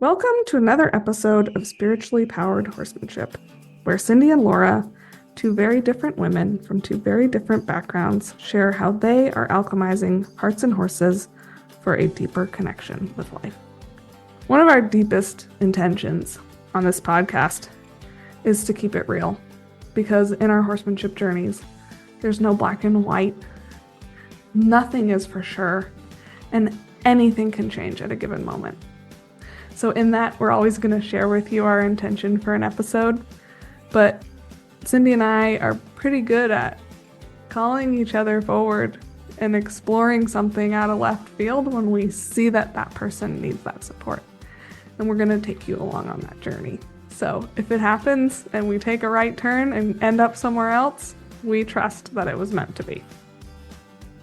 Welcome to another episode of Spiritually Powered Horsemanship, where Cindy and Laura, two very different women from two very different backgrounds, share how they are alchemizing hearts and horses for a deeper connection with life. One of our deepest intentions on this podcast is to keep it real, because in our horsemanship journeys, there's no black and white. Nothing is for sure, and anything can change at a given moment. So in that, we're always going to share with you our intention for an episode, but Cindy and I are pretty good at calling each other forward and exploring something out of left field when we see that that person needs that support. And we're going to take you along on that journey. So if it happens and we take a right turn and end up somewhere else, we trust that it was meant to be.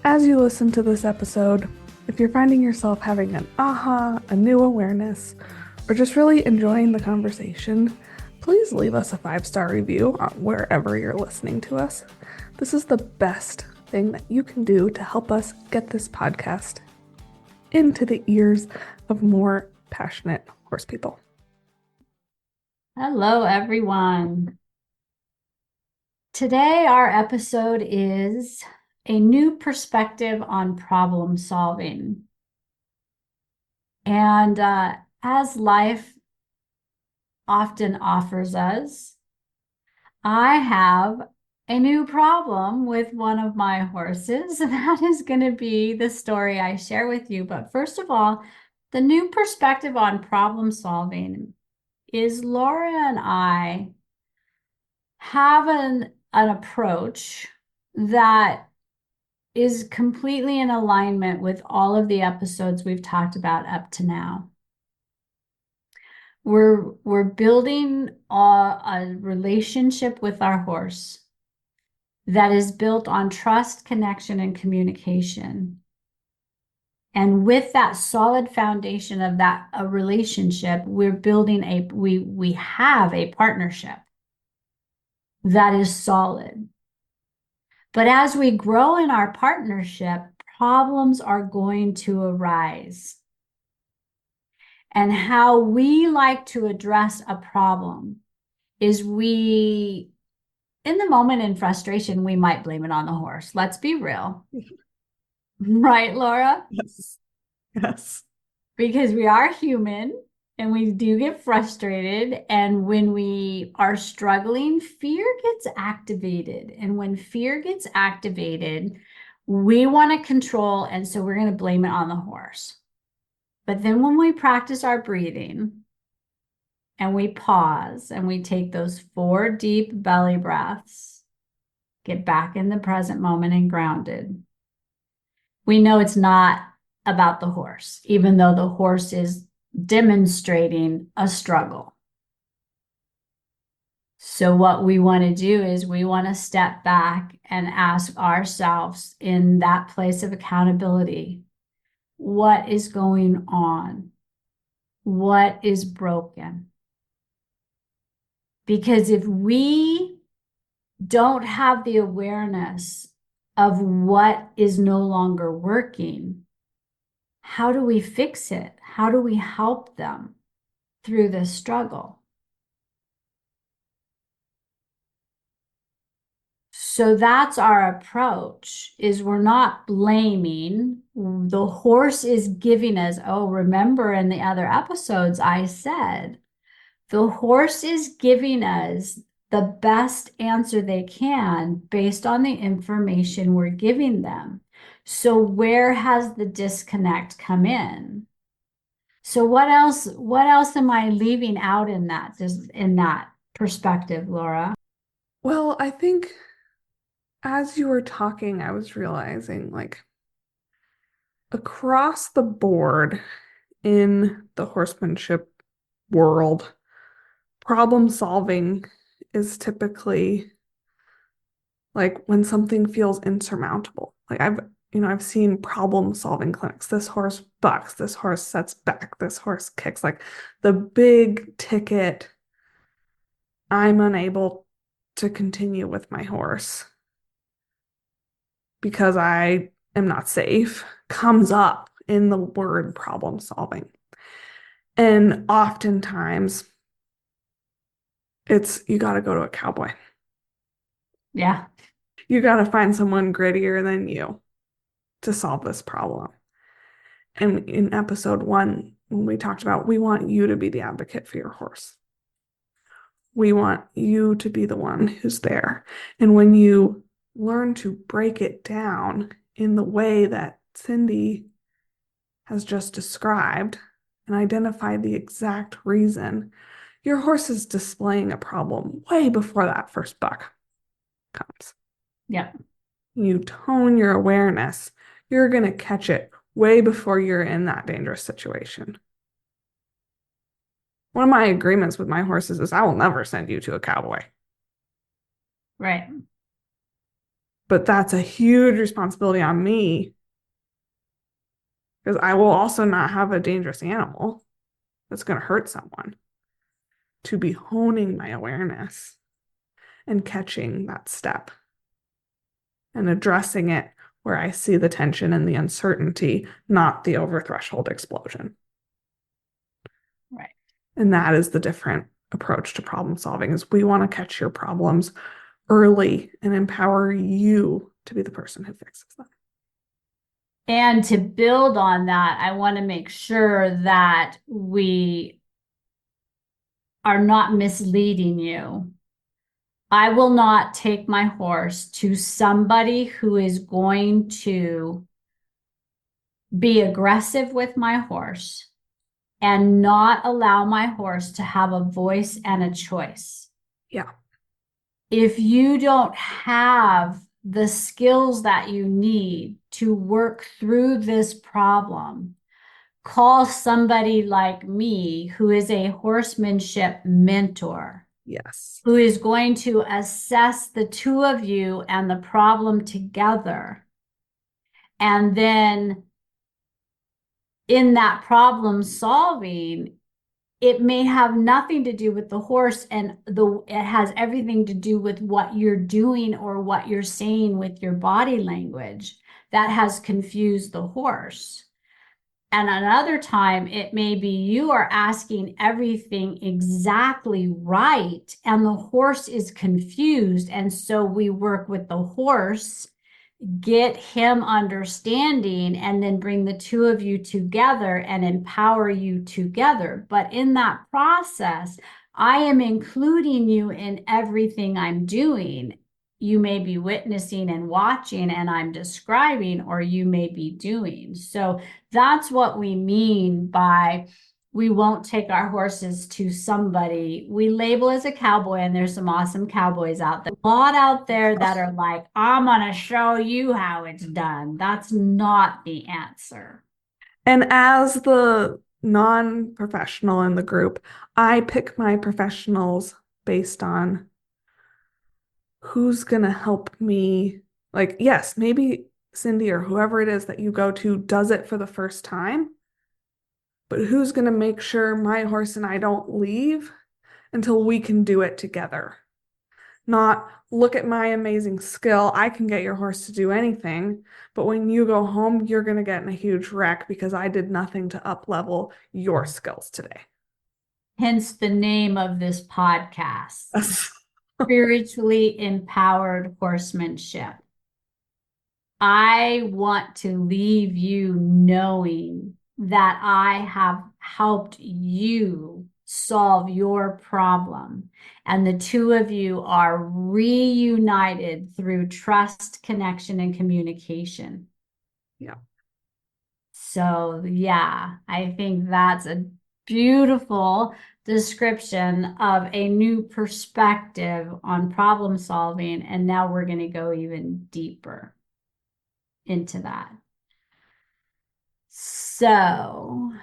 As you listen to this episode, if you're finding yourself having an aha, a new awareness, or just really enjoying the conversation, please leave us a 5-star review on wherever you're listening to us. This is the best thing that you can do to help us get this podcast into the ears of more passionate horse people. Hello, everyone. Today, our episode is a new perspective on problem solving. And as life often offers us, I have a new problem with one of my horses. That is going to be the story I share with you. But first of all, the new perspective on problem solving is Laura and I have an approach that is completely in alignment with all of the episodes we've talked about up to now. We're building a relationship with our horse that is built on trust, connection, and communication. And with that solid foundation of a relationship, we're building we have a partnership that is solid. But as we grow in our partnership, problems are going to arise. And how we like to address a problem is in the moment in frustration, we might blame it on the horse. Let's be real. Right, Laura? Yes. Yes. Because we are human and we do get frustrated. And when we are struggling, fear gets activated. And when fear gets activated, we want to control. And so we're going to blame it on the horse. But then when we practice our breathing and we pause and we take those 4 deep belly breaths, get back in the present moment and grounded, we know it's not about the horse, even though the horse is demonstrating a struggle. So what we want to do is we want to step back and ask ourselves in that place of accountability, what is going on? What is broken? Because if we don't have the awareness of what is no longer working, how do we fix it? How do we help them through this struggle? So that's our approach, is we're not blaming. The horse is giving us, remember in the other episodes I said, the horse is giving us the best answer they can based on the information we're giving them. So where has the disconnect come in? So what else am I leaving out in that, just in that perspective, Laura? Well, I think as you were talking, I was realizing, like, across the board in the horsemanship world, problem solving is typically like when something feels insurmountable. Like I've seen problem solving clinics. This horse bucks, this horse sets back, this horse kicks, like the big ticket, I'm unable to continue with my horse because I am not safe, comes up in the word problem solving. And oftentimes it's you got to go to a cowboy. Yeah. You got to find someone grittier than you to solve this problem. And in episode 1, when we talked about we want you to be the advocate for your horse. We want you to be the one who's there. And when you learn to break it down in the way that Cindy has just described and identify the exact reason, your horse is displaying a problem way before that first buck comes. Yeah. You tone your awareness, you're going to catch it way before you're in that dangerous situation. One of my agreements with my horses is I will never send you to a cowboy. Right. But that's a huge responsibility on me because I will also not have a dangerous animal that's going to hurt someone. To be honing my awareness and catching that step and addressing it where I see the tension and the uncertainty, not the over threshold explosion. Right. And that is the different approach to problem solving is we want to catch your problems early and empower you to be the person who fixes them. And to build on that, I want to make sure that we are not misleading you. I will not take my horse to somebody who is going to be aggressive with my horse and not allow my horse to have a voice and a choice. Yeah. If you don't have the skills that you need to work through this problem, call somebody like me who is a horsemanship mentor. Yes. Who is going to assess the two of you and the problem together. And then in that problem solving, it may have nothing to do with the horse and it has everything to do with what you're doing or what you're saying with your body language that has confused the horse. And another time, it may be you are asking everything exactly right, and the horse is confused. And so we work with the horse, get him understanding, and then bring the two of you together and empower you together. But in that process, I am including you in everything I'm doing. You may be witnessing and watching, and I'm describing, or you may be doing. So that's what we mean by we won't take our horses to somebody we label as a cowboy, and there's some awesome cowboys out there. A lot out there that are like, I'm gonna show you how it's done. That's not the answer. And as the non-professional in the group, I pick my professionals based on who's going to help me. Like, yes, maybe Cindy or whoever it is that you go to does it for the first time, but who's going to make sure my horse and I don't leave until we can do it together? Not look at my amazing skill. I can get your horse to do anything, but when you go home, you're going to get in a huge wreck because I did nothing to up level your skills today. Hence the name of this podcast, Spiritually Empowered Horsemanship. I want to leave you knowing that I have helped you solve your problem. And the two of you are reunited through trust, connection, and communication. Yeah. So, yeah, I think that's a beautiful description of a new perspective on problem solving. And now we're going to go even deeper into that. So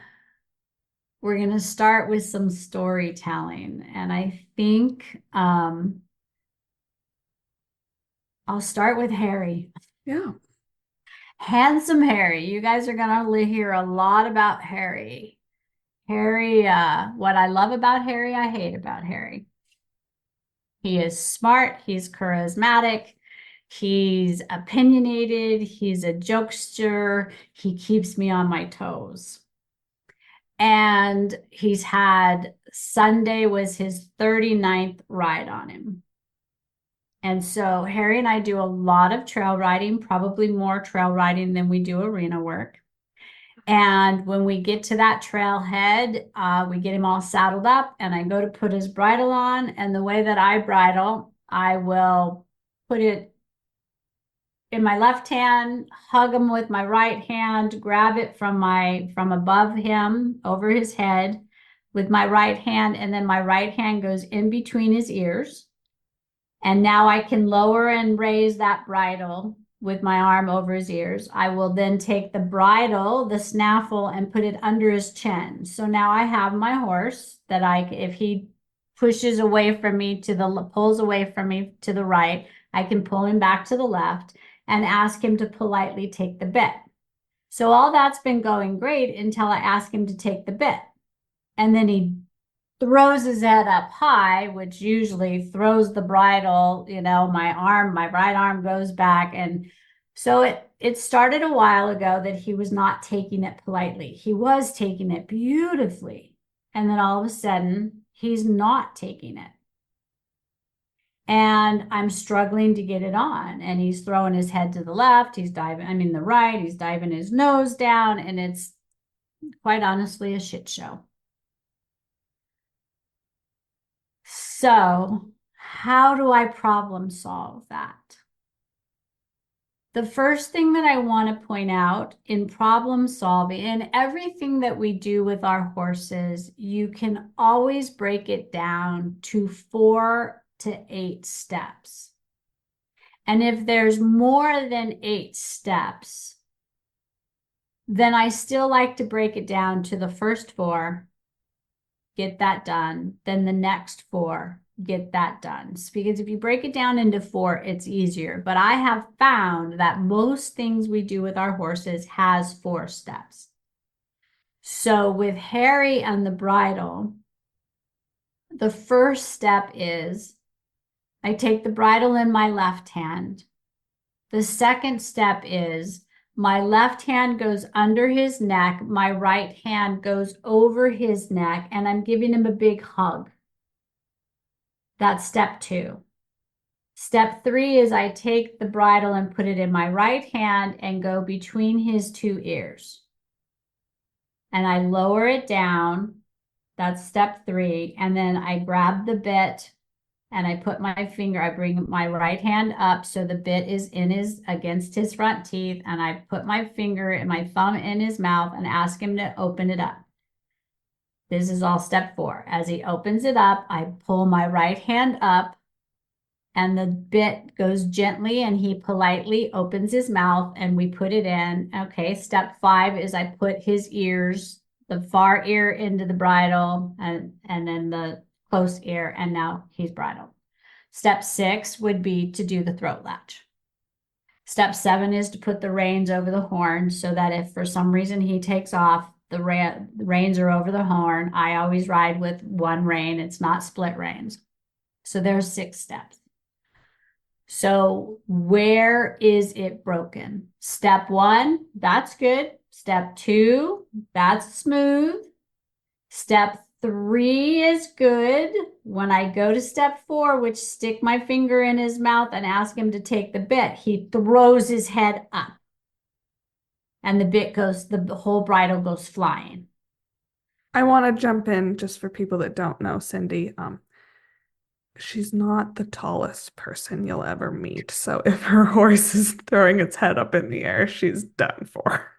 we're going to start with some storytelling. And I think I'll start with Harry. Yeah. Handsome Harry. You guys are going to hear a lot about Harry. Harry, what I love about Harry, I hate about Harry. He is smart. He's charismatic. He's opinionated. He's a jokester. He keeps me on my toes. And he's had Sunday was his 39th ride on him. And so Harry and I do a lot of trail riding, probably more trail riding than we do arena work. And when we get to that trailhead, we get him all saddled up and I go to put his bridle on. And the way that I bridle, I will put it in my left hand, hug him with my right hand, grab it from above him over his head with my right hand, and then my right hand goes in between his ears. And now I can lower and raise that bridle with my arm over his ears. I will then take the bridle, the snaffle, and put it under his chin. So now I have my horse that if he pushes away from me pulls away from me to the right, I can pull him back to the left and ask him to politely take the bit. So all that's been going great until I ask him to take the bit. And then he throws his head up high, which usually throws the bridle, my right arm goes back. And so it started a while ago that he was not taking it politely. He was taking it beautifully. And then all of a sudden, he's not taking it. And I'm struggling to get it on. And he's throwing his head to the left, the right, he's diving his nose down, and it's quite honestly a shit show. So, how do I problem solve that? The first thing that I want to point out in problem solving, and everything that we do with our horses, you can always break it down to 4 to 8 steps. And if there's more than 8 steps, then I still like to break it down to the first 4, get that done, then the next 4, get that done. Because if you break it down into 4, it's easier. But I have found that most things we do with our horses has 4 steps. So with Harry and the bridle, the first step is I take the bridle in my left hand. The second step is my left hand goes under his neck, my right hand goes over his neck, and I'm giving him a big hug. That's step 2. Step 3 is I take the bridle and put it in my right hand and go between his 2 ears. And I lower it down. That's step 3. And then I grab the bit and I bring my right hand up so the bit is against his front teeth, and I put my finger and my thumb in his mouth and ask him to open it up. This is all step 4. As he opens it up, I pull my right hand up and the bit goes gently and he politely opens his mouth and we put it in. Okay, step 5 is I put his ears, the far ear into the bridle and then the close ear, and now he's bridled. Step 6 would be to do the throat latch. Step 7 is to put the reins over the horn so that if for some reason he takes off, the reins are over the horn. I always ride with one rein. It's not split reins. So there's 6 steps. So where is it broken? Step 1, that's good. Step 2, that's smooth. Step 3 is good. When I go to step 4, which stick my finger in his mouth and ask him to take the bit, he throws his head up. And the whole bridle goes flying. I want to jump in just for people that don't know Cindy. She's not the tallest person you'll ever meet. So if her horse is throwing its head up in the air, she's done for.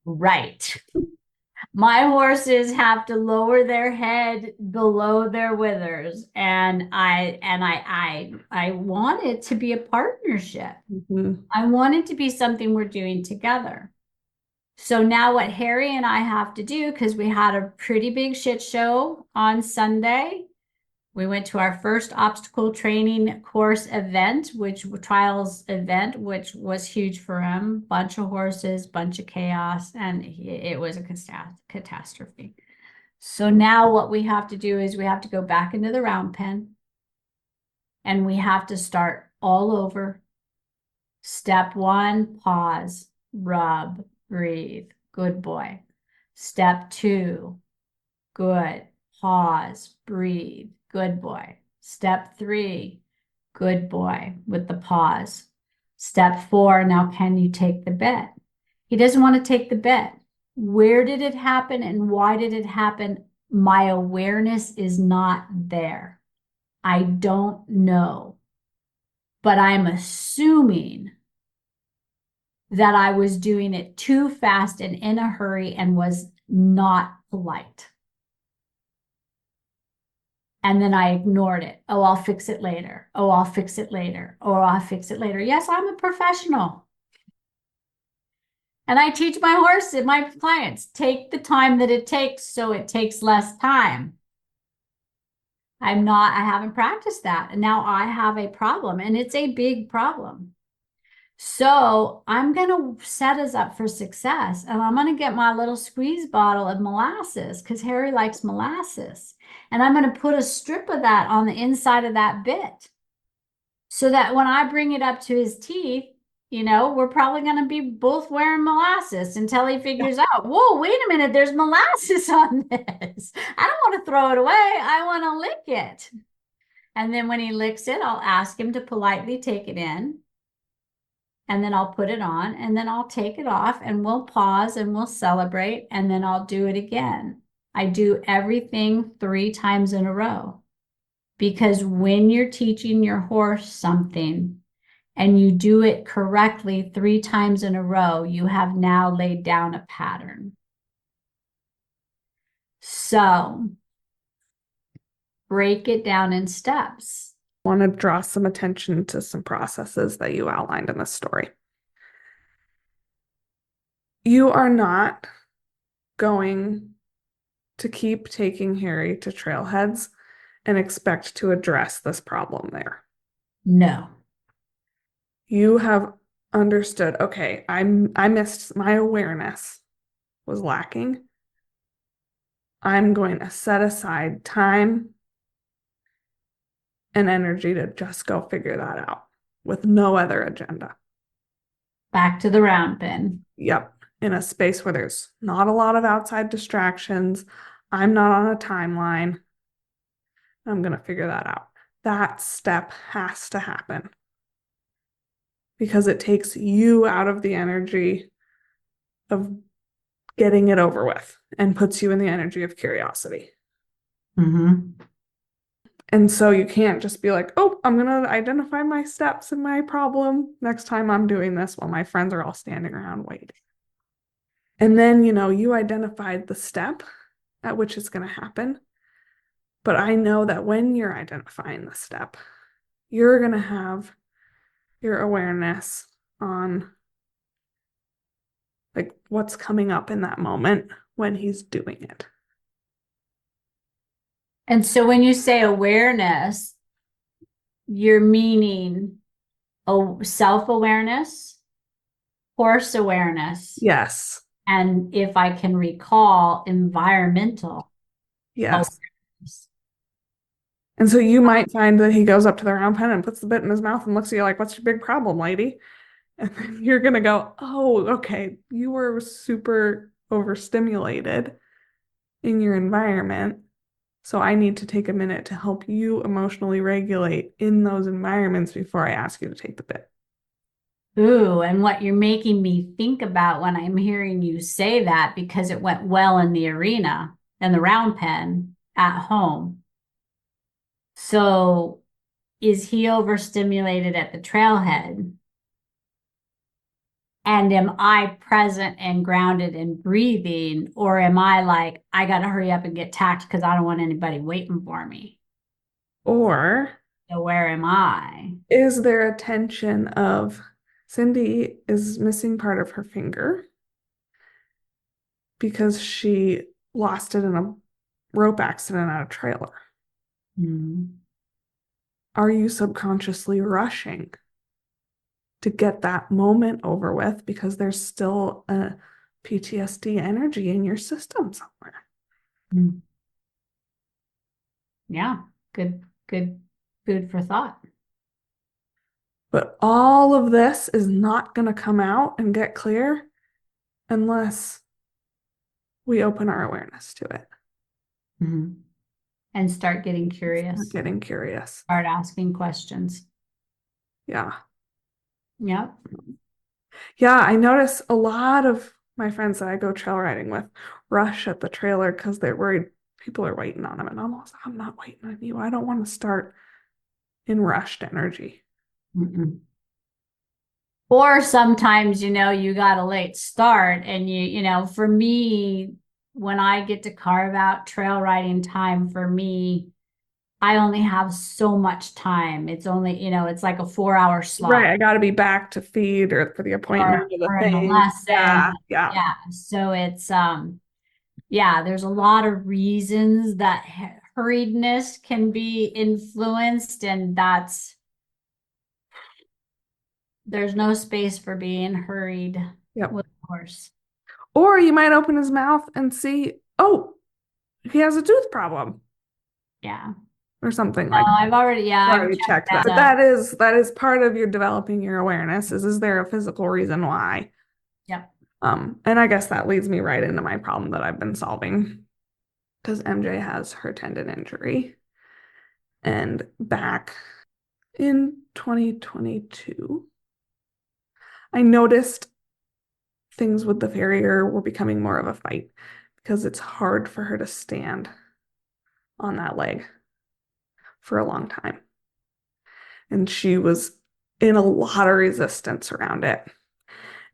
Right. My horses have to lower their head below their withers, and I want it to be a partnership. Mm-hmm. I want it to be something we're doing together. So now what Harry and I have to do, because we had a pretty big shit show on Sunday. We went to our first obstacle training course event, which was huge for him. Bunch of horses, bunch of chaos, and it was a catastrophe. So now what we have to do is we have to go back into the round pen and we have to start all over. Step 1, pause, rub, breathe. Good boy. Step 2, good. Pause, breathe. Good boy. Step 3, good boy with the pause. Step 4, now can you take the bit? He doesn't want to take the bit. Where did it happen and why did it happen? My awareness is not there. I don't know. But I'm assuming that I was doing it too fast and in a hurry and was not polite. And then I ignored it. Oh, I'll fix it later. Oh, I'll fix it later. Or I'll fix it later. Yes, I'm a professional. And I teach my horse and my clients, take the time that it takes so it takes less time. I haven't practiced that. And now I have a problem, and it's a big problem. So I'm going to set us up for success, and I'm going to get my little squeeze bottle of molasses because Harry likes molasses. And I'm going to put a strip of that on the inside of that bit so that when I bring it up to his teeth, we're probably going to be both wearing molasses until he figures out, whoa, wait a minute, there's molasses on this. I don't want to throw it away. I want to lick it. And then when he licks it, I'll ask him to politely take it in. And then I'll put it on, and then I'll take it off, and we'll pause and we'll celebrate, and then I'll do it again. I do everything 3 times in a row. Because when you're teaching your horse something and you do it correctly 3 times in a row, you have now laid down a pattern. So break it down in steps. I want to draw some attention to some processes that you outlined in the story. You are not going to keep taking Harry to trailheads and expect to address this problem there. No. You have understood, okay, I missed, my awareness was lacking. I'm going to set aside time and energy to just go figure that out with no other agenda. Back to the round pen. Yep. In a space where there's not a lot of outside distractions. I'm not on a timeline. I'm going to figure that out. That step has to happen because it takes you out of the energy of getting it over with and puts you in the energy of curiosity. Mm-hmm. And so you can't just be like, oh, I'm going to identify my steps and my problem next time I'm doing this while my friends are all standing around waiting. And then, you identified the step at which it's going to happen. But I know that when you're identifying the step, you're going to have your awareness on like what's coming up in that moment when he's doing it. And so when you say awareness, you're meaning self-awareness, horse awareness, Yes. and if I can recall, environmental Yes. awareness. And so you might find that he goes up to the round pen and puts the bit in his mouth and looks at you like, what's your big problem, lady? And then you're going to go, oh, okay, you were super overstimulated in your environment. So I need to take a minute to help you emotionally regulate in those environments before I ask you to take the bit. Ooh, and what you're making me think about when I'm hearing you say that, because it went well in the arena and the round pen at home. So is he overstimulated at the trailhead? And am I present and grounded and breathing? Or am I like, I got to hurry up and get tacked because I don't want anybody waiting for me? Or So where am I? is there a tension of Cindy is missing part of her finger because she lost it in a rope accident at a trailer? Hmm. Are you subconsciously rushing to get that moment over with because there's still a PTSD energy in your system somewhere? Hmm. Yeah, good food for thought. But all of this is not going to come out and get clear unless we open our awareness to it. Mhm. And start getting Start curious, getting curious. start asking questions. Yeah. Yep. Yeah, I notice a lot of my friends that I go trail riding with rush at the trailer because they're worried people are waiting on them. And I'm not waiting on you. I don't want to start in rushed energy. Mm-mm. Or sometimes, you got a late start and for me, when I get to carve out trail riding time for me, I only have so much time. It's only, it's like a 4 hour Right. slot I got to be back to feed or for the appointment or or the in a thing. lesson. Yeah. Yeah. Yeah. So it's yeah, there's a lot of reasons that hurriedness can be influenced, and there's no space for being hurried Yep. with a horse. Or you might open his mouth and see, oh, he has a tooth problem Yeah. or something No, like that. I've Already checked checked that. But that. that is part of your developing your awareness is there a physical reason why? Yep. And I guess that leads me right into my problem that I've been solving because MJ has her tendon injury. And back in 2022, I noticed things with the farrier were becoming more of a fight because it's hard for her to stand on that leg for a long time. And she was in a lot of resistance around it.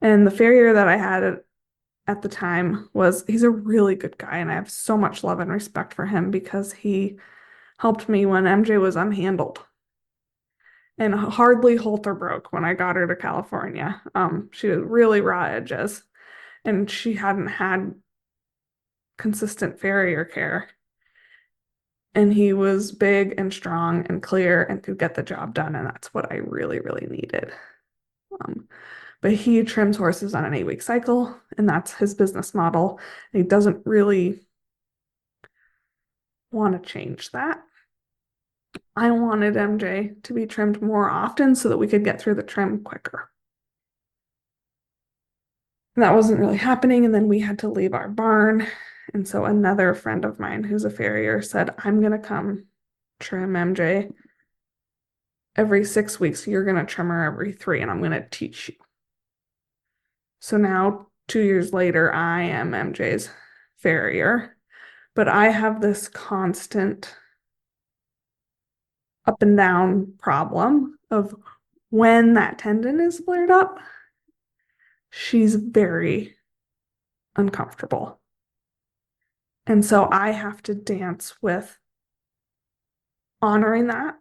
And the farrier that I had at the time he's a really good guy, and I have so much love and respect for him because he helped me when MJ was unhandled and hardly halter broke when I got her to California. She was really raw edges, and she hadn't had consistent farrier care. And he was big and strong and clear and could get the job done, and that's what I really, really needed. Um, but he trims horses on an 8-week cycle, and that's his business model. And he doesn't really want to change that. I wanted MJ to be trimmed more often so that we could get through the trim quicker. And that wasn't really happening. And then we had to leave our barn. And so another friend of mine who's a farrier said, I'm going to come trim MJ every 6 weeks. You're going to trim her every 3, and I'm going to teach you. So now, 2 years later, I am MJ's farrier, but I have this constant up and down problem of when that tendon is flared up, she's very uncomfortable. And so I have to dance with honoring that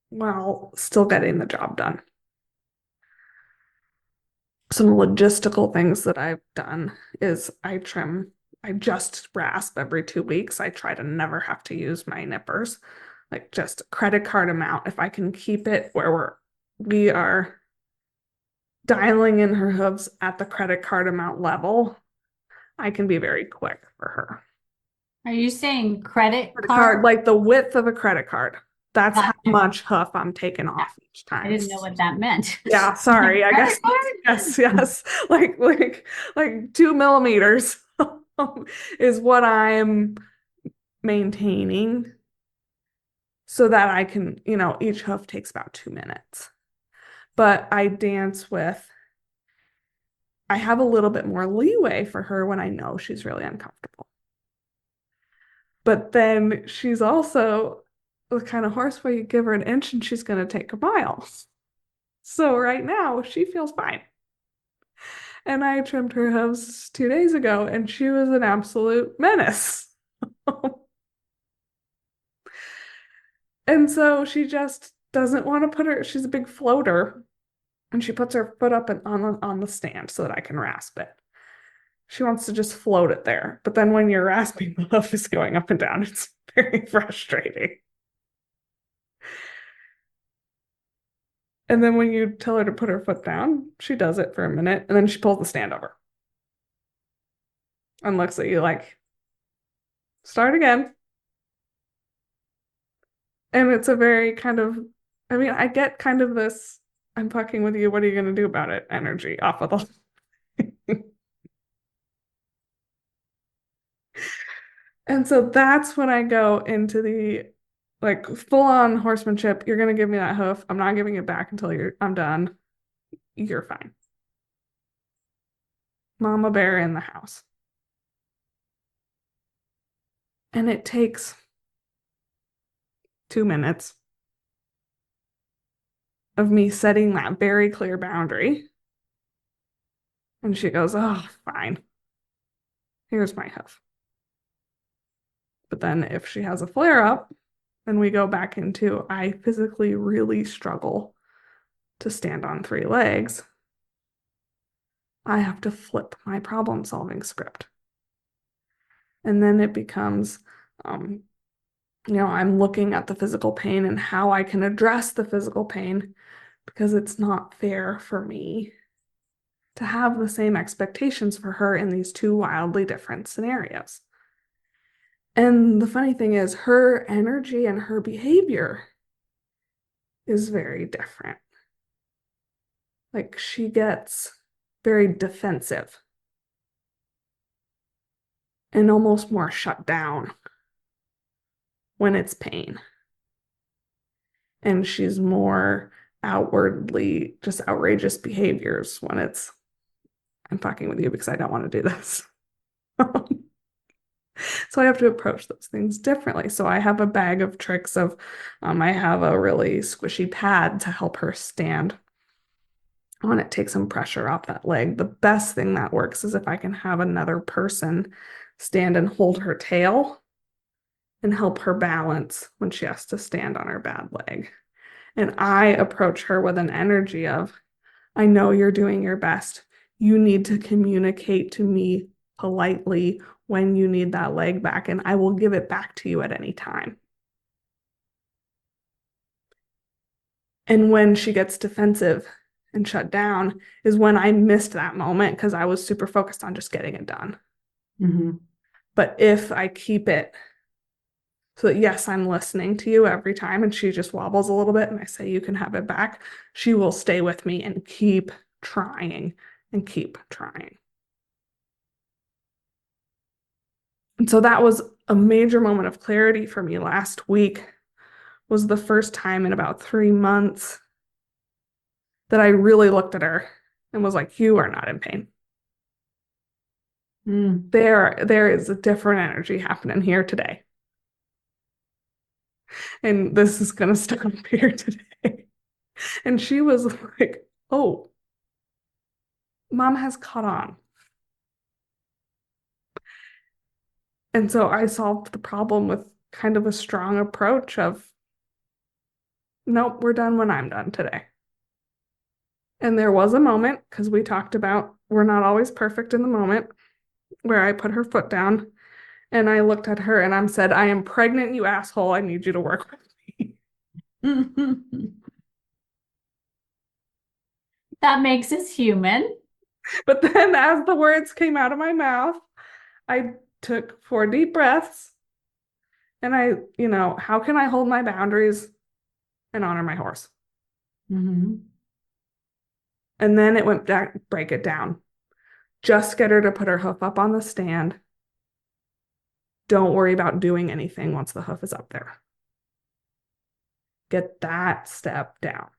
while still getting the job done. Some logistical things that I've done is I just rasp every 2 weeks. I try to never have to use my nippers, like just credit card amount. If I can keep it where we are dialing in her hooves at the credit card amount level, I can be very quick for her. Are you saying credit Credit card, card? like the width of a credit card. That's how Gotcha. much hoof I'm taking off each I time. didn't know what that meant. Yeah, sorry. I Credit guess card? yes. Like 2 millimeters is what I'm maintaining so that I can, each hoof takes about 2 minutes. But I have a little bit more leeway for her when I know she's really uncomfortable. But then she's also the kind of horse where you give her an inch and she's going to take a mile. So right now she feels fine. And I trimmed her hooves 2 days ago and she was an absolute menace. And so she just doesn't want to she's a big floater and she puts her foot up on the stand so that I can rasp it. She wants to just float it there. But then when you're rasping, the hoof is going up and down. It's very frustrating. And then when you tell her to put her foot down, she does it for a minute and then she pulls the stand over and looks at you like, start again. And it's a very I get kind of this, I'm fucking with you, what are you going to do about it energy off of the. And so that's when I go into the like full on horsemanship. You're gonna give me that hoof. I'm not giving it back until I'm done. You're fine. Mama bear in the house. And it takes 2 minutes of me setting that very clear boundary. And she goes, "Oh, fine. Here's my hoof." But then if she has a flare up, then we go back into I physically really struggle to stand on 3 legs. I have to flip my problem solving script. And then it becomes, um, I'm looking at the physical pain and how I can address the physical pain because it's not fair for me to have the same expectations for her in these two wildly different scenarios. And the funny thing is, her energy and her behavior is very different. Like she gets very defensive and almost more shut down when it's pain. And she's more outwardly just outrageous behaviors when it's, I'm fucking with you because I don't want to do this. So I have to approach those things differently. So I have a bag of tricks of, I have a really squishy pad to help her stand. I want to take some pressure off that leg. The best thing that works is if I can have another person stand and hold her tail and help her balance when she has to stand on her bad leg. And I approach her with an energy of, I know you're doing your best. You need to communicate to me politely when you need that leg back, and I will give it back to you at any time. And when she gets defensive and shut down is when I missed that moment because I was super focused on just getting it done. Mm-hmm. But if I keep it so that, yes, I'm listening to you every time, and she just wobbles a little bit, and I say, you can have it back, she will stay with me and keep trying and keep trying. And so that was a major moment of clarity for me last week. Was the first time in about 3 months that I really looked at her and was like, you are not in pain. Mm. There is a different energy happening here today. And this is going to stop here today. And she was like, oh, mom has caught on. And so I solved the problem with kind of a strong approach of, nope, we're done when I'm done today. And there was a moment, because we talked about we're not always perfect in the moment, where I put her foot down and I looked at her and I said, I am pregnant, you asshole. I need you to work with me. That makes us human. But then as the words came out of my mouth, I took 4 deep breaths and how can I hold my boundaries and honor my horse? Mm-hmm. And then it went back, break it down. Just get her to put her hoof up on the stand. Don't worry about doing anything once the hoof is up there. Get that step down.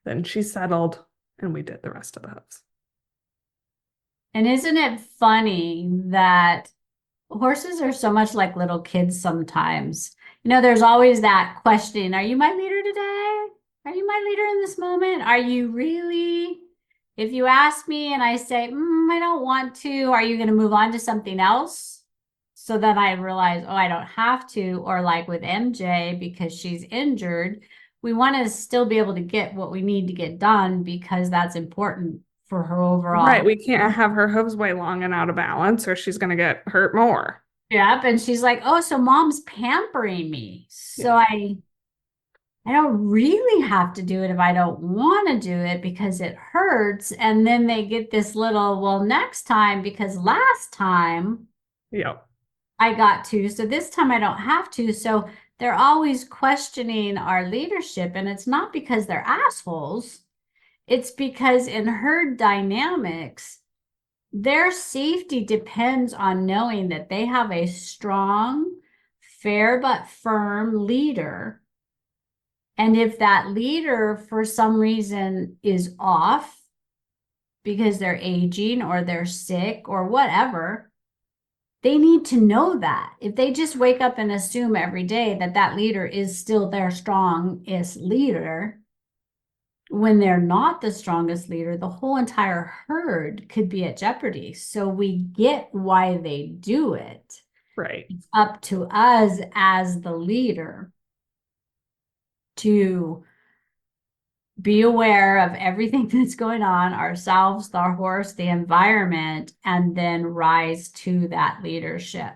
Then she settled and we did the rest of the hoofs. And isn't it funny that horses are so much like little kids sometimes? There's always that question, are you my leader today? Are you my leader in this moment? Are you really? If you ask me and I say, I don't want to, are you going to move on to something else? So then I realize, oh, I don't have to. Or like with MJ, because she's injured, we want to still be able to get what we need to get done because that's important for her overall. Right. We can't have her hooves way long and out of balance or she's going to get hurt more. Yep. And she's like, oh, so mom's pampering me. So Yeah. I don't really have to do it if I don't want to do it because it hurts. And then they get this little, well, next time, because last time Yep. I got to, so this time I don't have to. So they're always questioning our leadership. And it's not because they're assholes. It's because in herd dynamics, Their safety depends on knowing that they have a strong, fair but firm leader. And if that leader, for some reason, is off because they're aging or they're sick or whatever, they need to know that. If they just wake up and assume every day that that leader is still their strongest leader, when they're not the strongest leader, the whole entire herd could be at jeopardy. So we get why they do it. Right. It's up to us as the leader to be aware of everything that's going on, ourselves, our horse, the environment, and then rise to that leadership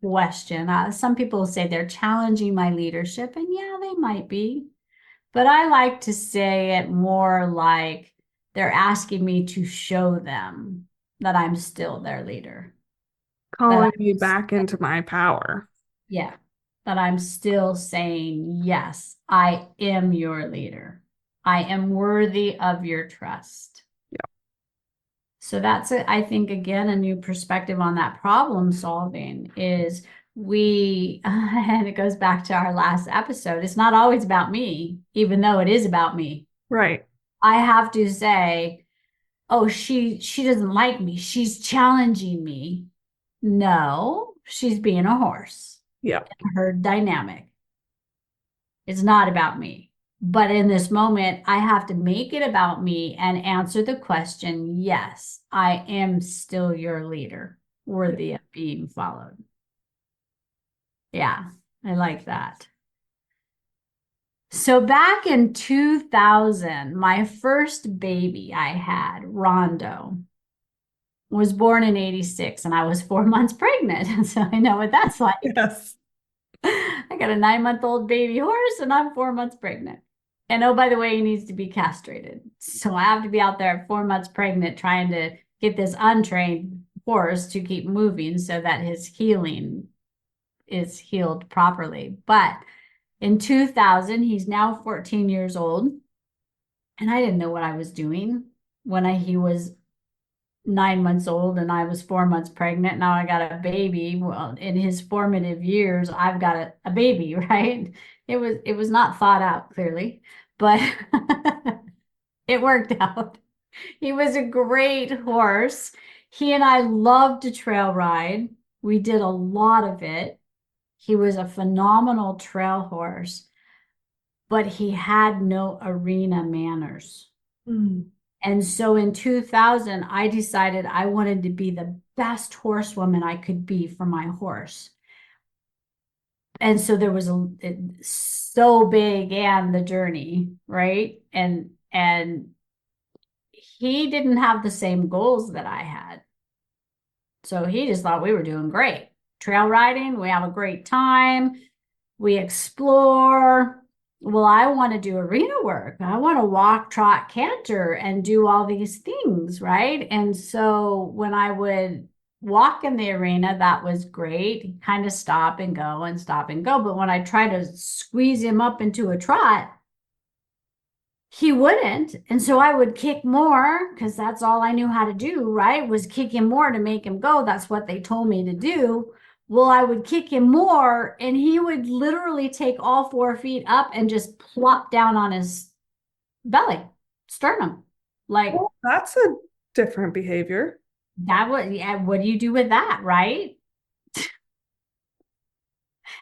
question. Some people say they're challenging my leadership, and yeah, they might be. But I like to say it more like they're asking me to show them that I'm still their leader. That Calling me I'm, back into my power. yeah, that I'm still saying, yes, I am your leader. I am worthy of your trust. Yeah. So that's it. I think again, a new perspective on that problem solving is and it goes back to our last episode. It's not always about me, even though it is about me. Right. I have to say, oh, she doesn't like me. She's challenging me. No, she's being a horse. Yeah. Her dynamic. It's not about me. But in this moment, I have to make it about me and answer the question, yes, I am still your leader, worthy of being followed. Yeah, I like that. So back in 2000, my first baby I had, Rondo, was born in 86 and I was 4 months pregnant. So I know what that's like. Yes. I got a 9-month-old baby horse and I'm 4 months pregnant. And oh, by the way, he needs to be castrated. So I have to be out there at 4 months pregnant trying to get this untrained horse to keep moving so that his healing is healed properly. But in 2000, he's now 14 years old. And I didn't know what I was doing when he was 9 months old and I was 4 months pregnant. Now I got a baby. Well, in his formative years, I've got a baby, right? It was not thought out clearly, but it worked out. He was a great horse. He and I loved to trail ride. We did a lot of it. He was a phenomenal trail horse, but he had no arena manners. Mm. And so in 2000, I decided I wanted to be the best horsewoman I could be for my horse. And so there was so big and the journey, right? And he didn't have the same goals that I had. So he just thought we were doing great. Trail riding, we have a great time, we explore. Well, I want to do arena work. I want to walk, trot, canter, and do all these things, right? And so when I would walk in the arena, that was great. Kind of stop and go and stop and go. But when I try to squeeze him up into a trot, he wouldn't. And so I would kick more because that's all I knew how to do, right? Was kick him more to make him go. That's what they told me to do. Well, I would kick him more and he would literally take all 4 feet up and just plop down on his belly, sternum. Like Well, that's a different behavior. that was, yeah, what do you do with that, right?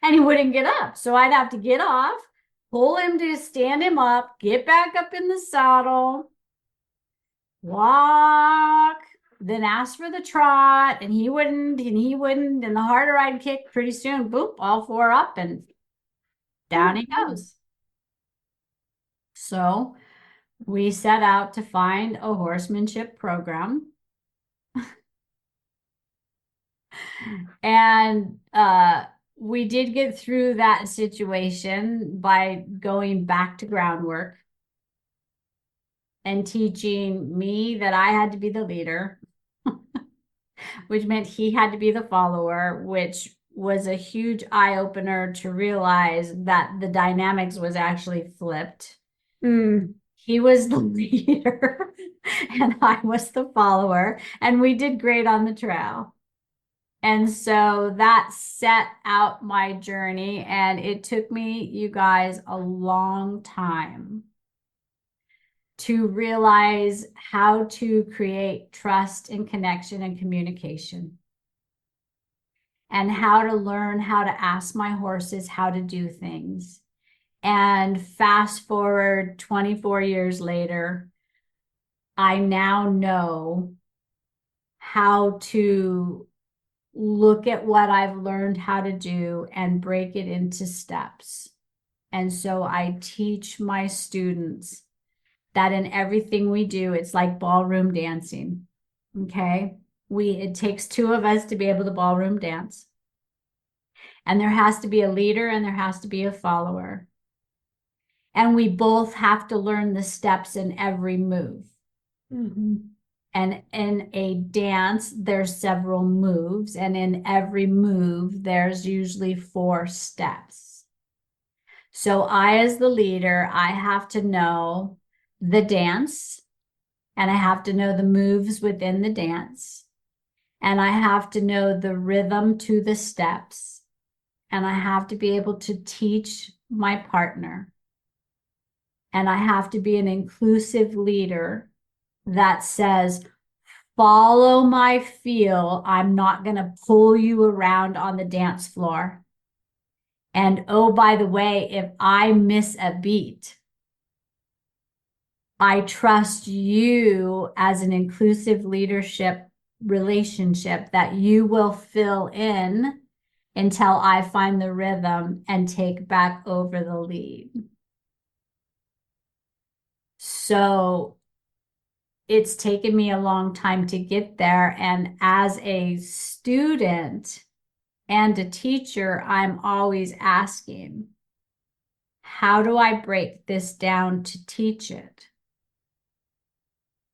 And he wouldn't get up. So I'd have to get off, pull him to stand him up, get back up in the saddle, walk, then ask for the trot, and he wouldn't, and he wouldn't. And the harder I'd kick, pretty soon, boop, all 4 up, and down he goes. So we set out to find a horsemanship program. And we did get through that situation by going back to groundwork and teaching me that I had to be the leader, which meant he had to be the follower, which was a huge eye opener to realize that the dynamics was actually flipped. Mm. He was the leader and I was the follower, and we did great on the trail. And so that set out my journey, and it took me, you guys, a long time to realize how to create trust and connection and communication, and how to learn how to ask my horses how to do things. And fast forward 24 years later, I now know how to look at what I've learned how to do and break it into steps. And so I teach my students that in everything we do, it's like ballroom dancing. Okay. It takes two of us to be able to ballroom dance. And there has to be a leader and there has to be a follower. And we both have to learn the steps in every move. Mm-hmm. And in a dance, there's several moves, and in every move, there's usually 4 steps. So I, as the leader, I have to know the dance, and I have to know the moves within the dance, and I have to know the rhythm to the steps, and I have to be able to teach my partner, and I have to be an inclusive leader that says, follow my feel. I'm not going to pull you around on the dance floor. And oh, by the way, if I miss a beat, I trust you as an inclusive leadership relationship that you will fill in until I find the rhythm and take back over the lead. So it's taken me a long time to get there. And as a student and a teacher, I'm always asking, how do I break this down to teach it?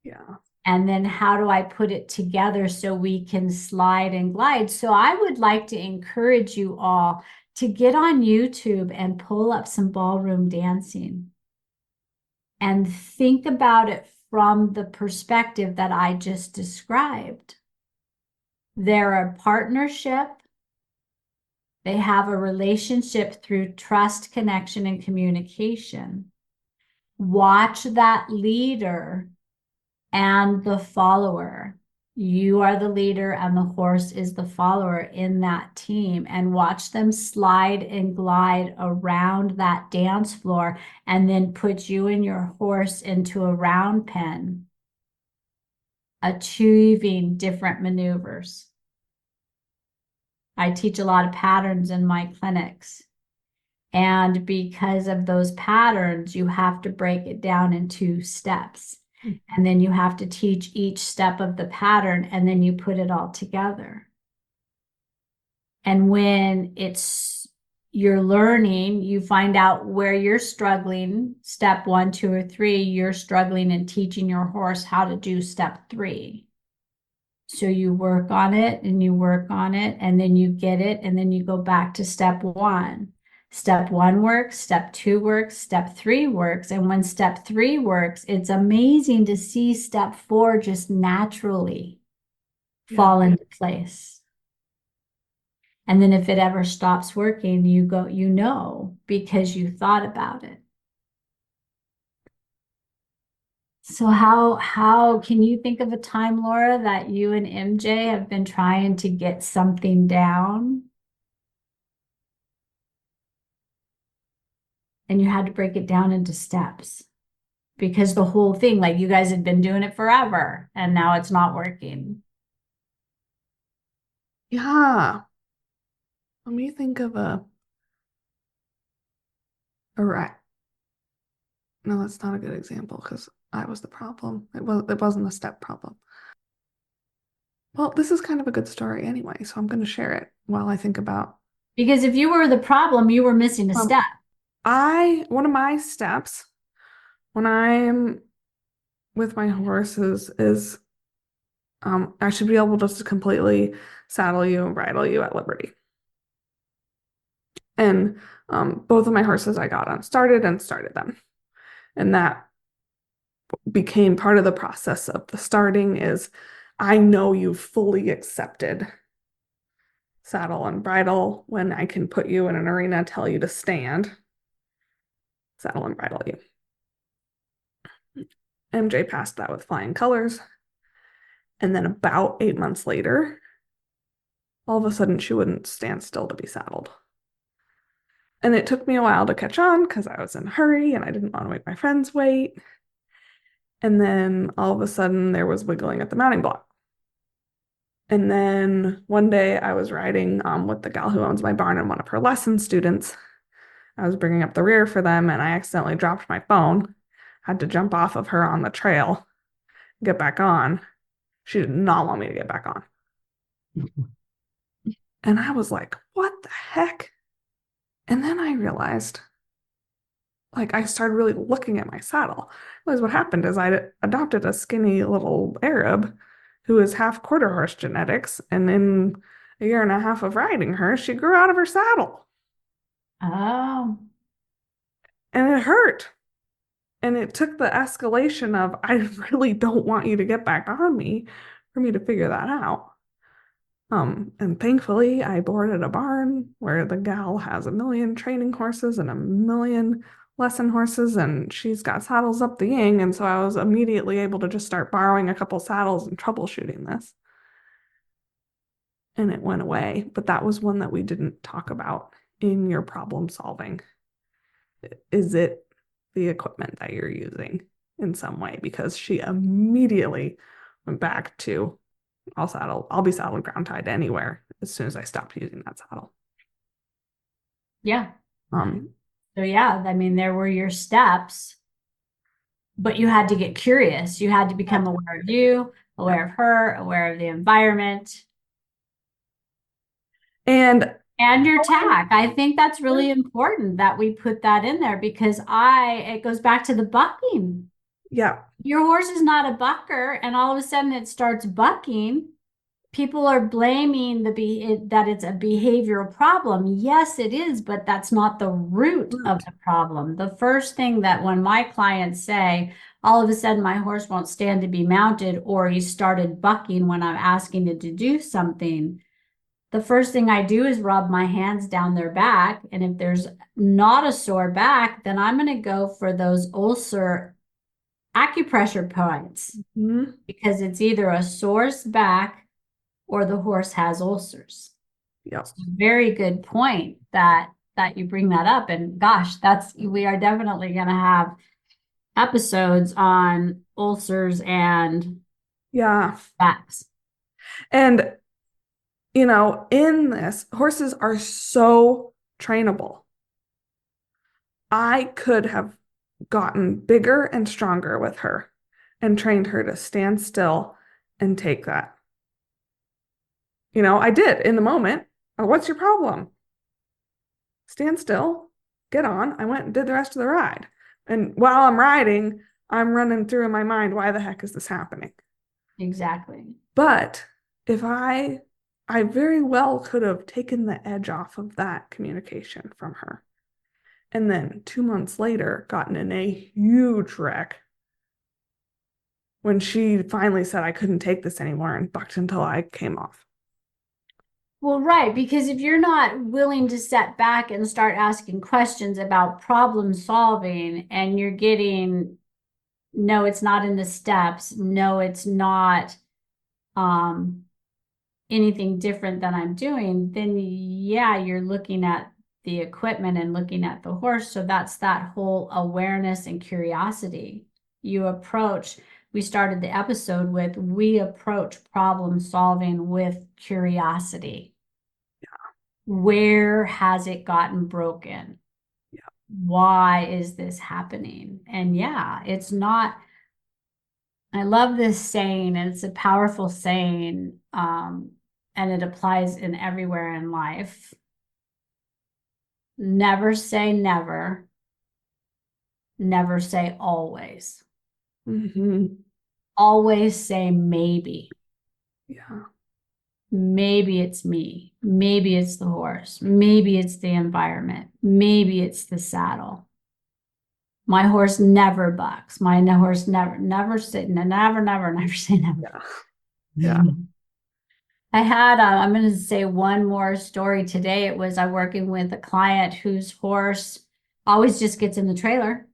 Yeah. And then how do I put it together so we can slide and glide? So I would like to encourage you all to get on YouTube and pull up some ballroom dancing and think about it from the perspective that I just described. They're a partnership. They have a relationship through trust, connection, and communication. Watch that leader and the follower. You are the leader and the horse is the follower in that team, and watch them slide and glide around that dance floor and then put you and your horse into a round pen, achieving different maneuvers. I teach a lot of patterns in my clinics. And because of those patterns, you have to break it down into steps. And then you have to teach each step of the pattern, and then you put it all together. And when you're learning, you find out where you're struggling, step 1, 2, or 3, you're struggling in teaching your horse how to do step 3. So you work on it and you work on it, and then you get it, and then you go back to step 1. Step 1 works, step 2 works, step 3 works. And when step 3 works, it's amazing to see step 4 just naturally fall into place. And then if it ever stops working, you know, because you thought about it. So how can you think of a time, Laura, that you and MJ have been trying to get something down and you had to break it down into steps? Because the whole thing, like you guys had been doing it forever and now it's not working. Yeah. Let me think of a right. No, that's not a good example because I was the problem. It wasn't a step problem. Well, this is kind of a good story anyway, so I'm going to share it while I think about. Because if you were the problem, you were missing a Um, step. one of my steps when I'm with my horses is I should be able just to completely saddle you and bridle you at liberty. And both of my horses I got on started them. And that became part of the process of the starting is I know you've fully accepted saddle and bridle when I can put you in an arena, tell you to stand, saddle and bridle you. MJ passed that with flying colors. And then about 8 months later, all of a sudden she wouldn't stand still to be saddled. And it took me a while to catch on because I was in a hurry and I didn't want to make my friends wait. And then all of a sudden there was wiggling at the mounting block. And then one day I was riding with the gal who owns my barn and one of her lesson students. I was bringing up the rear for them and I accidentally dropped my phone. Had to jump off of her on the trail, get back on. She did not want me to get back on. And I was like, what the heck? And then I realized, like, I started really looking at my saddle. Because what happened is I adopted a skinny little Arab who is half quarter horse genetics. And in a year and a half of riding her, she grew out of her saddle. Oh, And it hurt. And it took the escalation of, I really don't want you to get back on me for me to figure that out. And thankfully, I boarded a barn where the gal has a million training horses and a million lesson horses, and she's got saddles up the ying. And so I was immediately able to just start borrowing a couple saddles and troubleshooting this. And it went away. But that was one that we didn't talk about in your problem solving. Is it the equipment that you're using in some way? Because she immediately went back to I'll be saddled ground tied anywhere as soon as I stopped using that saddle. yeah. Um, So yeah, I mean, there were your steps, but you had to get curious. You had to become aware of you, aware of her, aware of the environment, and and your tack. I think that's really important that we put that in there because it goes back to the bucking. yeah, Your horse is not a bucker, and all of a sudden it starts bucking. People are blaming that it's a behavioral problem. Yes, it is, but that's not the root of the problem. The first thing that when my clients say, all of a sudden my horse won't stand to be mounted, or he started bucking when I'm asking it to do something, the first thing I do is rub my hands down their back. And if there's not a sore back, then I'm going to go for those ulcer acupressure points mhm, because it's either a sore back or the horse has ulcers. yep, Very good point that you bring that up. And gosh, we are definitely going to have episodes on ulcers and yeah. backs. And in this, horses are so trainable. I could have gotten bigger and stronger with her and trained her to stand still and take that. I did in the moment. Oh, what's your problem? Stand still, get on. I went and did the rest of the ride. And while I'm riding, I'm running through in my mind, why the heck is this happening? Exactly. But if I very well could have taken the edge off of that communication from her. And then 2 months later, gotten in a huge wreck when she finally said I couldn't take this anymore and bucked until I came off. Well, right, because if you're not willing to step back and start asking questions about problem solving and you're getting, no, it's not in the steps, no, it's not um anything different than I'm doing, then yeah, you're looking at the equipment and looking at the horse. So that's that whole awareness and curiosity. We started the episode with, we approach problem solving with curiosity. Where has it gotten broken? Yeah. Why is this happening? And yeah, it's not, I love this saying, and it's a powerful saying, and it applies in everywhere in life. Never say never, never say always. Mm-hmm. Always say maybe. Yeah. Maybe it's me. Maybe it's the horse. Maybe it's the environment. Maybe it's the saddle. My horse never bucks. My horse never say, never say never. Yeah. Yeah. I had, I'm going to say one more story today. It was I working with a client whose horse always just gets in the trailer.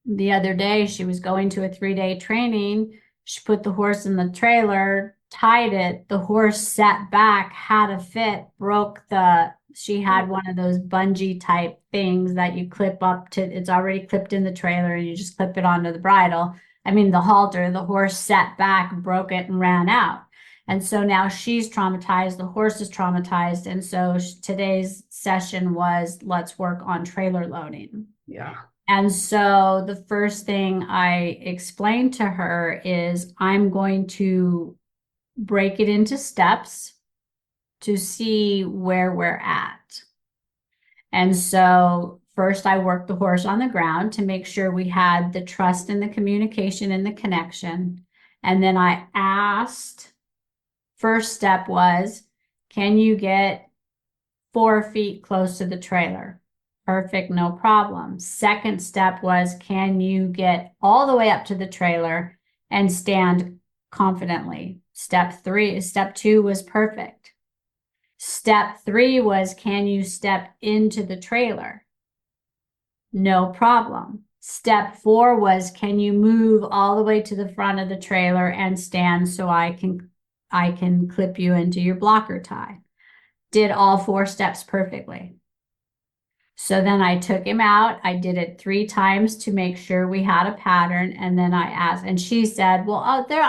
The other day, she was going to a 3-day training. She put the horse in the trailer, tied it. The horse sat back, had a fit, she had one of those bungee type things that you clip up to, it's already clipped in the trailer and you just clip it onto the bridle. I mean, the halter, the horse sat back, broke it, and ran out. And so now she's traumatized, the horse is traumatized. And so today's session was let's work on trailer loading. Yeah. And so the first thing I explained to her is I'm going to break it into steps to see where we're at. And so first I worked the horse on the ground to make sure we had the trust and the communication and the connection. And then I asked, first step was, can you get 4 feet close to the trailer? Perfect, no problem. Second step was, can you get all the way up to the trailer and stand confidently? Step 2 was perfect. Step 3 was, can you step into the trailer? No problem. Step 4 was, can you move all the way to the front of the trailer and stand so I can clip you into your blocker tie? Did all 4 steps perfectly. So then I took him out. I did it 3 times to make sure we had a pattern. And then I asked, and she said, well, out there,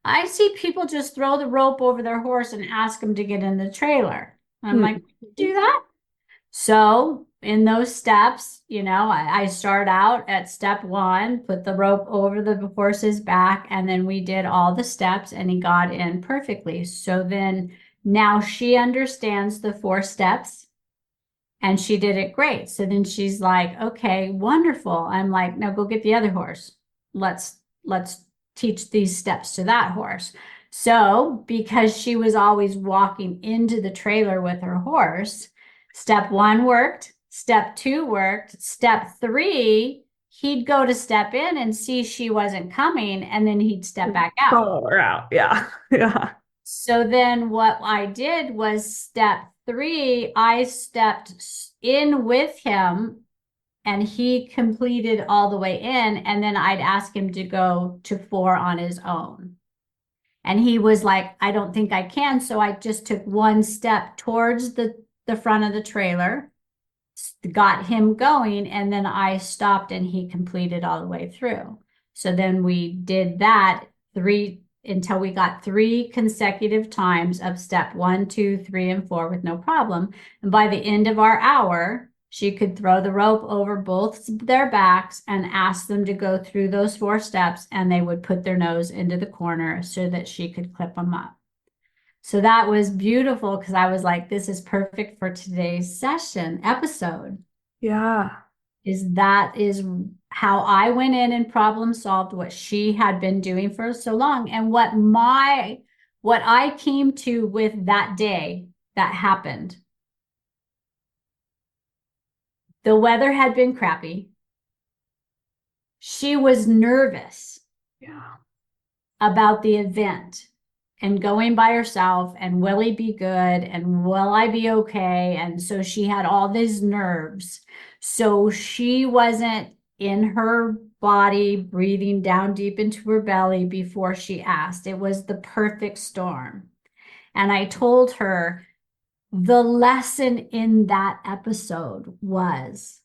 I see people just throw the rope over their horse and ask them to get in the trailer. And I'm like, do that? So in those steps, I start out at step 1, put the rope over the horse's back, and then we did all the steps and he got in perfectly. So then now she understands the 4 steps. And she did it great. So then she's like, okay, wonderful. I'm like, no, go get the other horse. Let's teach these steps to that horse. So because she was always walking into the trailer with her horse, step 1 worked, step 2 worked, step 3, he'd go to step in and see she wasn't coming, and then he'd step back out. Follow her out. Yeah. Yeah. So then what I did was step 3, I stepped in with him and he completed all the way in. And then I'd ask him to go to 4 on his own. And he was like, I don't think I can. So I just took 1 step towards the front of the trailer, got him going, and then I stopped and he completed all the way through. So then we did that until we got 3 consecutive times of step 1, 2, 3, and 4 with no problem. And by the end of our hour, she could throw the rope over both their backs and ask them to go through those 4 steps, and they would put their nose into the corner so that she could clip them up. So that was beautiful because I was like, this is perfect for today's episode. Yeah. That is how I went in and problem solved what she had been doing for so long. And what I came to with that day that happened. The weather had been crappy. She was nervous Yeah. about the event and going by herself, and will he be good, and will I be okay? And so she had all these nerves. So she wasn't in her body, breathing down deep into her belly before she asked. It was the perfect storm. And I told her the lesson in that episode was,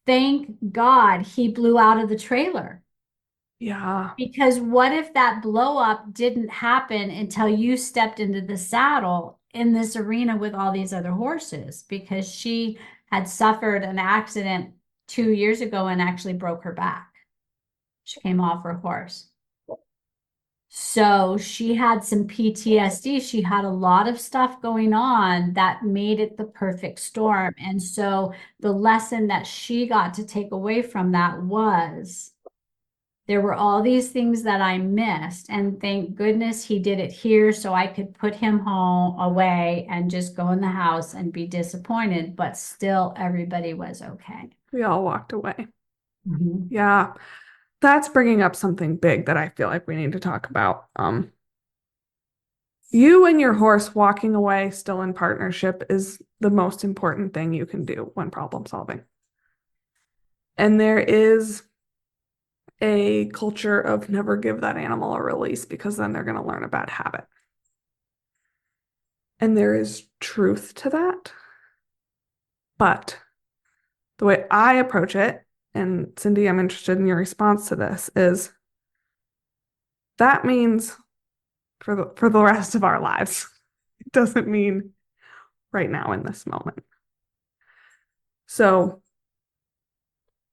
thank God he blew out of the trailer. Yeah. Because what if that blow up didn't happen until you stepped into the saddle in this arena with all these other horses? Because she had suffered an accident 2 years ago and actually broke her back. She came off her horse. So she had some PTSD. She had a lot of stuff going on that made it the perfect storm. And so the lesson that she got to take away from that was, there were all these things that I missed, and thank goodness he did it here so I could put him home away and just go in the house and be disappointed, but still everybody was okay. We all walked away. Mhm. Yeah, that's bringing up something big that I feel like we need to talk about. You and your horse walking away still in partnership is the most important thing you can do when problem solving. And there is a culture of never give that animal a release because then they're going to learn a bad habit. And there is truth to that. But the way I approach it, and Cindy, I'm interested in your response to this, is that means for the rest of our lives. It doesn't mean right now in this moment. So,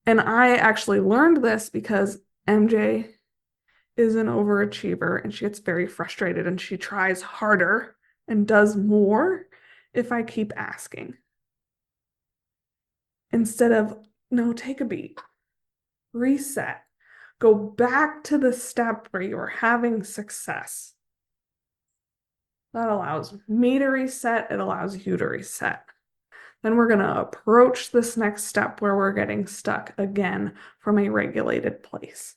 and I actually learned this because MJ is an overachiever and she gets very frustrated and she tries harder and does more if I keep asking. Instead of, no, take a beat, reset, go back to the step where you are having success. That allows me to reset, it allows you to reset. Then we're going to approach this next step where we're getting stuck again from a regulated place,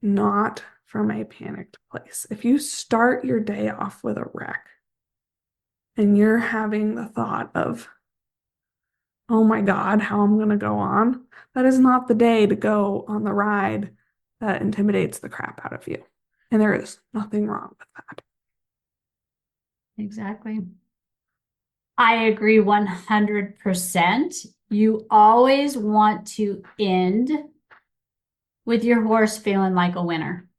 not from a panicked place. If you start your day off with a wreck and you're having the thought of, oh my God, how I'm going to go on, that is not the day to go on the ride that intimidates the crap out of you. And there is nothing wrong with that. Exactly. I agree 100%. You always want to end with your horse feeling like a winner,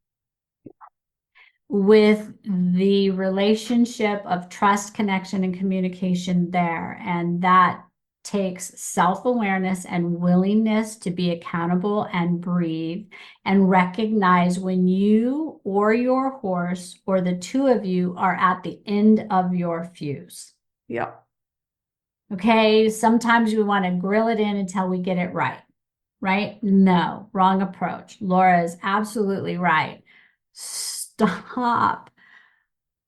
with the relationship of trust, connection, and communication there. And that takes self-awareness and willingness to be accountable and breathe and recognize when you or your horse or the two of you are at the end of your fuse. Yep. Okay, sometimes we want to grill it in until we get it right, right? No, wrong approach. Laura is absolutely right. Stop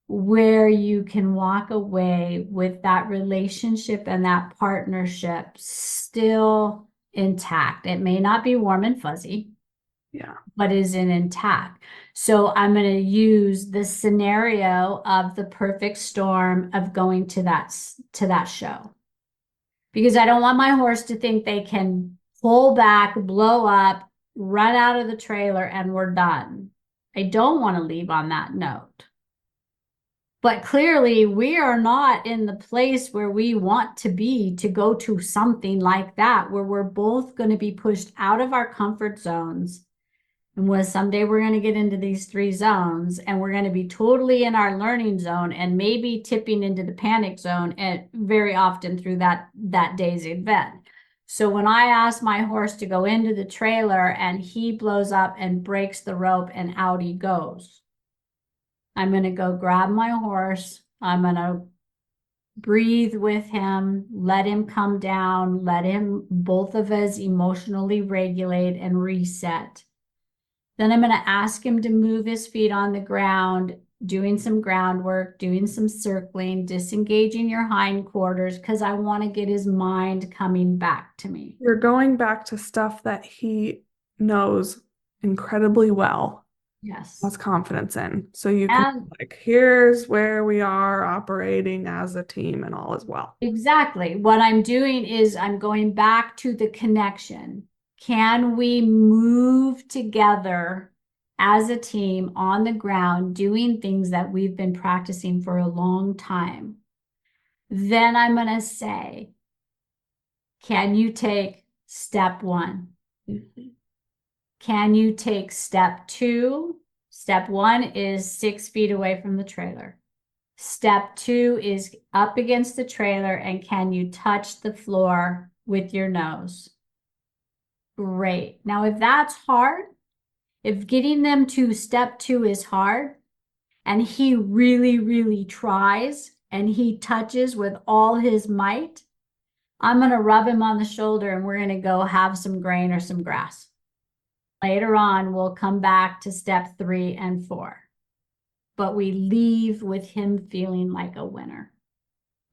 where you can walk away with that relationship and that partnership still intact. It may not be warm and fuzzy, Yeah. but is intact. So I'm going to use the scenario of the perfect storm of going to that show, because I don't want my horse to think they can pull back, blow up, run out of the trailer, and we're done. I don't want to leave on that note. But clearly, we are not in the place where we want to be to go to something like that, where we're both going to be pushed out of our comfort zones. And was someday we're going to get into these 3 zones and we're going to be totally in our learning zone and maybe tipping into the panic zone and very often through that day's event. So when I ask my horse to go into the trailer and he blows up and breaks the rope and out he goes, I'm going to go grab my horse. I'm going to breathe with him, let him come down, let him, both of us emotionally regulate and reset. Then I'm going to ask him to move his feet on the ground, doing some groundwork, doing some circling, disengaging your hindquarters, because I want to get his mind coming back to me. You're going back to stuff that he knows incredibly well, Yes. has confidence in. So you can And like, here's where we are operating as a team and all is well. exactly. What I'm doing is I'm going back to the connection. Can we move together as a team on the ground, doing things that we've been practicing for a long time? Then I'm going to say, can you take step 1? Mm-hmm. Can you take step 2? Step 1 is 6 feet away from the trailer. Step 2 is up against the trailer, and can you touch the floor with your nose? Great. Now, if that's hard, if getting them to step 2 is hard, and he really, really tries and he touches with all his might, I'm going to rub him on the shoulder and we're going to go have some grain or some grass. Later on, we'll come back to step 3 and 4. But we leave with him feeling like a winner.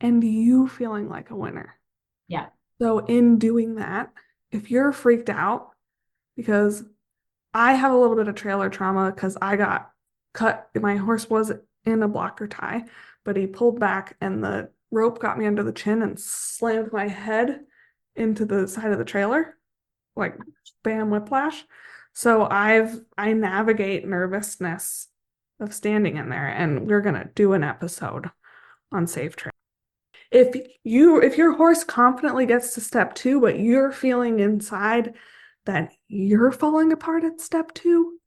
And you feeling like a winner. Yeah. So in doing that, if you're freaked out, because I have a little bit of trailer trauma because I got cut, my horse was in a blocker tie, but he pulled back and the rope got me under the chin and slammed my head into the side of the trailer, like bam, whiplash. So I navigate nervousness of standing in there, and we're gonna do an episode on safe training. If your horse confidently gets to step two, but you're feeling inside that you're falling apart at step two,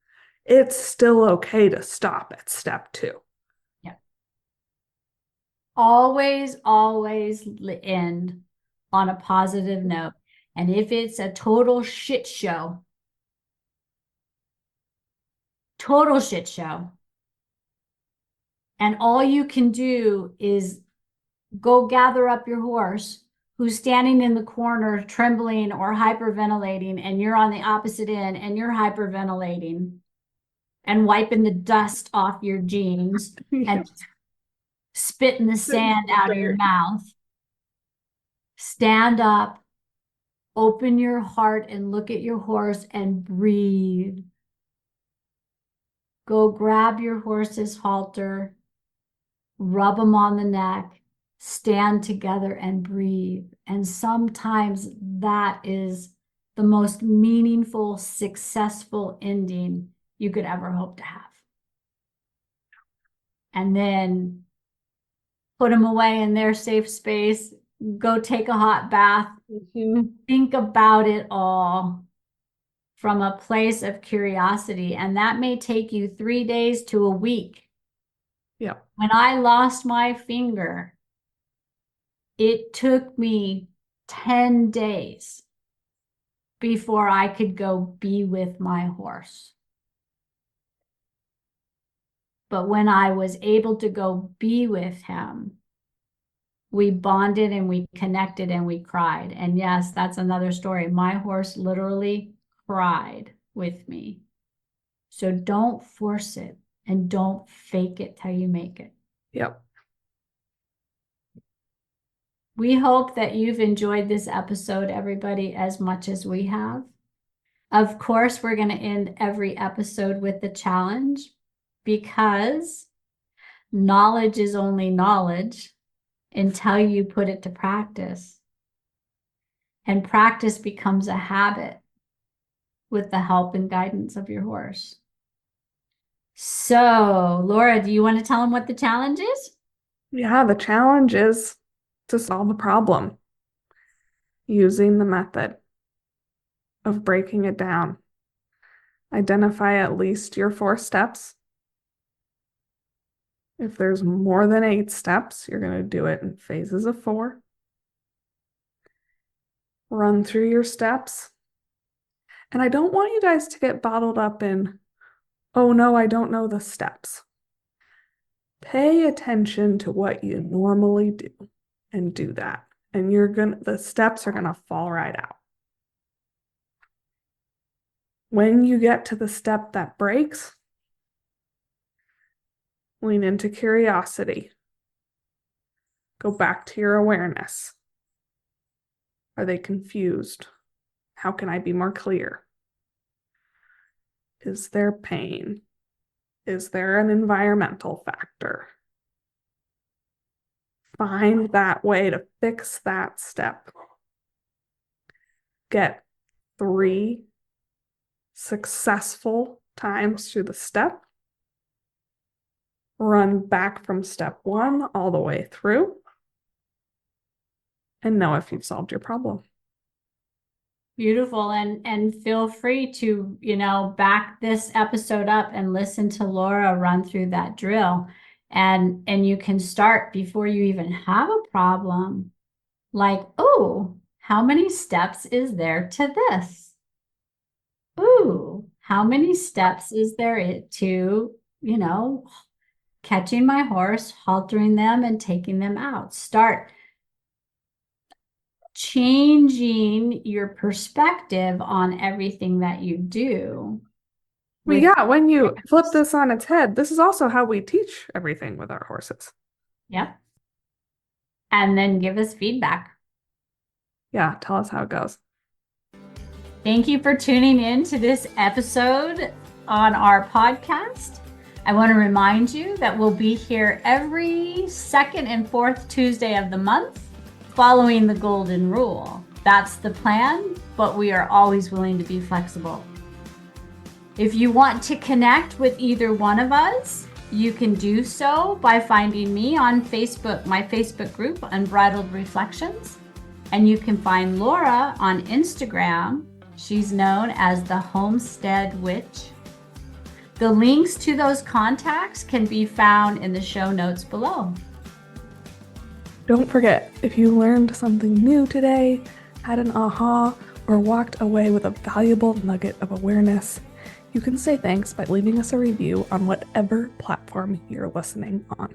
it's still okay to stop at step two. Yeah. Always, always end on a positive note. And if it's a total shit show, and all you can do is go gather up your horse who's standing in the corner trembling or hyperventilating, and you're on the opposite end and you're hyperventilating and wiping the dust off your jeans and spitting the sand out of your mouth. Stand up, open your heart and look at your horse and breathe. Go grab your horse's halter, rub them on the neck, stand together and breathe. And sometimes that is the most meaningful, successful ending you could ever hope to have. And then put them away in their safe space, go take a hot bath, think about it all from a place of curiosity. And that may take you 3 days to a week. Yeah. When I lost my finger, it took me 10 days before I could go be with my horse. But when I was able to go be with him, we bonded and we connected and we cried. And yes, that's another story. My horse literally cried with me. So don't force it and don't fake it till you make it. Yep. We hope that you've enjoyed this episode, everybody, as much as we have. Of course, we're going to end every episode with the challenge because knowledge is only knowledge until you put it to practice. And practice becomes a habit with the help and guidance of your horse. So, Laura, do you want to tell them what the challenge is? Yeah, the challenge is to solve the problem using the method of breaking it down. Identify at least your 4 steps. If there's more than 8 steps, you're going to do it in phases of 4. Run through your steps. And I don't want you guys to get bottled up in, oh no, I don't know the steps. Pay attention to what you normally do and do that. And the steps are going to fall right out. When you get to the step that breaks, lean into curiosity. Go back to your awareness. Are they confused? How can I be more clear? Is there pain? Is there an environmental factor? Find that way to fix that step. Get 3 successful times through the step. Run back from step 1 all the way through. And know if you've solved your problem. Beautiful. And feel free to, back this episode up and listen to Laura run through that drill. And you can start before you even have a problem. Like, oh, how many steps is there to this? Ooh, how many steps is there to, catching my horse, haltering them, and taking them out? Start changing your perspective on everything that you do. Well, yeah, when you flip this on its head, this is also how we teach everything with our horses. Yep. And then give us feedback. Yeah, tell us how it goes. Thank you for tuning in to this episode on our podcast. I want to remind you that we'll be here every second and fourth Tuesday of the month, following the golden rule. That's the plan, but we are always willing to be flexible. If you want to connect with either one of us, you can do so by finding me on Facebook, my Facebook group, Unbridled Reflections. And you can find Laura on Instagram. She's known as the Homestead Witch. The links to those contacts can be found in the show notes below. Don't forget, if you learned something new today, had an aha, or walked away with a valuable nugget of awareness, you can say thanks by leaving us a review on whatever platform you're listening on.